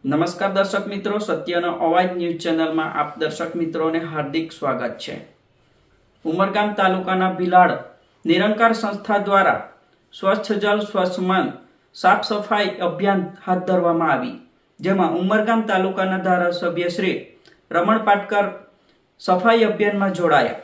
નમસ્કાર દર્શક મિત્રો, સત્યનો અવાજ ન્યૂઝ ચેનલમાં આપ દર્શક મિત્રોને હાર્દિક સ્વાગત છે। ઉમરગામ તાલુકાના ભીલાડ નિરંકાર સંસ્થા દ્વારા સ્વચ્છ જલ સ્વચ્છ મન સાફ સફાઈ અભિયાન હાથ ધરવામાં આવી, જેમાં ઉમરગામ તાલુકાના ધારાસભ્ય શ્રી રમણ પાટકર સફાઈ અભિયાનમાં જોડાયા।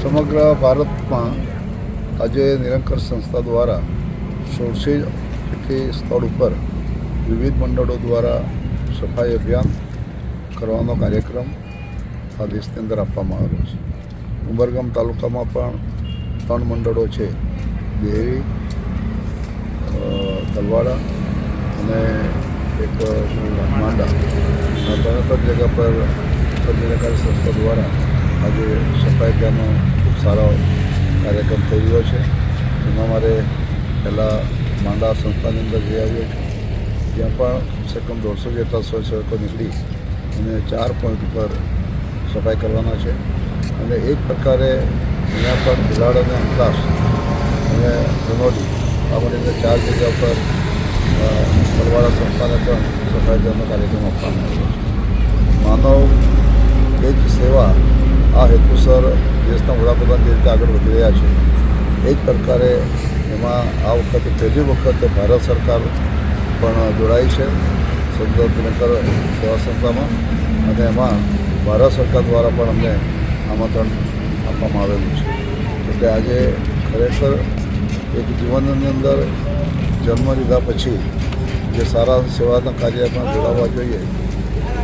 સમગ્ર ભારતમાં આજે નિરંકાર સંસ્થા દ્વારા 16 જેટલી સ્થળ ઉપર વિવિધ મંડળો દ્વારા સફાઈ અભિયાન કરવાનો કાર્યક્રમ આ દેશની અંદર આપવામાં આવ્યો છે। ઉમરગામ તાલુકામાં પણ 3 મંડળો છે, દેહરી, તલવાડા અને એક માંડા। આ 3 જગ્યા પર નિરંકાર સંસ્થા દ્વારા આજે સફાઈ અભિયાનનો ખૂબ સારો કાર્યક્રમ થઈ રહ્યો છે। એમાં મારે પહેલાં માંડા સંસ્થાની અંદર જઈ આવ્યો છું, ત્યાં પણ કમસે કમ 150 જેટલા સ્વયંસેવકો નીકળી અને 4 પોઈન્ટ ઉપર સફાઈ કરવાના છે। અને એ જ પ્રકારે અહીંયા પણ ભીલાડ અને અંકલાસ અને ધનોડી આ મળીને 4 જગ્યા પર તલવાડા સંસ્થાને પણ સફાઈ અભિયાનનો કાર્યક્રમ આપવામાં આવ્યો છે। માનવ એ જ સેવા આ હેતુસર દેશના વડાપ્રધાન જે રીતે આગળ વધી રહ્યા છે, એ જ પ્રકારે એમાં આ વખતે પહેલી વખત ભારત સરકાર પણ જોડાઈ છે સંસદ નિરંકાર સેવા સંસ્થામાં, અને એમાં ભારત સરકાર દ્વારા પણ અમને આમંત્રણ આપવામાં આવેલું છે। એટલે આજે ખરેખર એક જીવનની અંદર જન્મ લીધા પછી જે સારા સેવાના કાર્યમાં જોડાવવા જોઈએ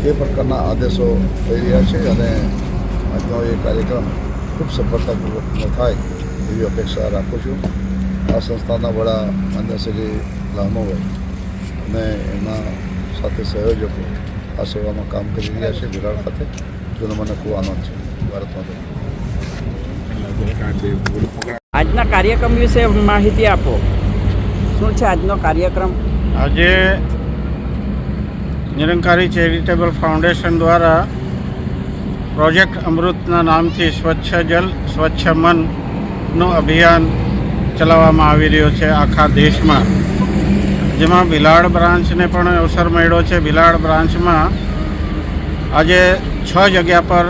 એ પ્રકારના આદેશો થઈ રહ્યા છે, અને આજનો એ કાર્યક્રમ ખૂબ સફળતાપૂર્વક થાય એવી અપેક્ષા રાખું છું। આ સંસ્થાના વડા માન્ય શ્રી લામોભાઈ અને એમના સાથે સહયોજકો આ સેવામાં કામ કરી રહ્યા છે ભીલાડ ખાતે, જેનો મને ખૂબ આનંદ છે। ભારત માતા। આજના કાર્યક્રમ વિશે માહિતી આપો, શું છે આજનો કાર્યક્રમ? આજે નિરંકારી ચેરિટેબલ ફાઉન્ડેશન દ્વારા પ્રોજેક્ટ અમૃતના નામથી સ્વચ્છ જલ સ્વચ્છ મનનું અભિયાન ચલાવવામાં આવી રહ્યો છે આખા દેશમાં, જેમાં ભીલાડ બ્રાન્ચને પણ અવસર મળ્યો છે। ભીલાડ બ્રાન્ચમાં આજે 6 જગ્યા પર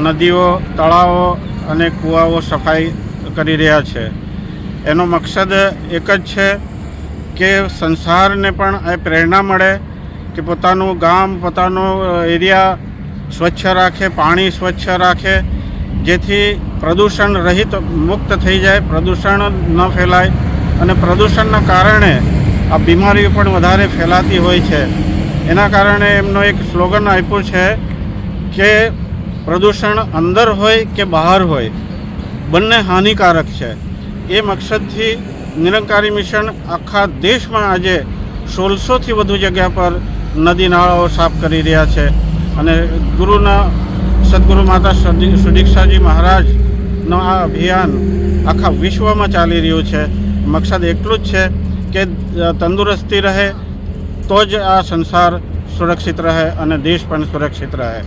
નદીઓ, તળાવો અને કૂવાઓ સફાઈ કરી રહ્યા છે। એનો મકસદ એક જ છે કે સંસારને પણ એ પ્રેરણા મળે કે પોતાનું ગામ, પોતાનો એરિયા સ્વચ્છ રાખે, પાણી સ્વચ્છ રાખે, જેથી પ્રદૂષણ રહિત મુક્ત થઈ જાય, પ્રદૂષણ ન ફેલાય। અને પ્રદૂષણના કારણે આ બીમારીઓ પણ વધારે ફેલાતી હોય છે। એના કારણે એમનો એક સ્લોગન આપ્યું છે કે પ્રદૂષણ અંદર હોય કે બહાર હોય, બંને હાનિકારક છે। એ મકસદથી નિરંકારી મિશન આખા દેશમાં આજે 1600થી વધુ જગ્યા પર નદી નાળાઓ સાફ કરી રહ્યા છે। અને સદગુરુ માતા સુદીક્ષાજી મહારાજનો આ અભિયાન આખા વિશ્વમાં ચાલી રહ્યું છે। મકસદ એટલું જ છે કે તંદુરસ્તી રહે તો જ આ સંસાર સુરક્ષિત રહે અને દેશ પણ સુરક્ષિત રહે।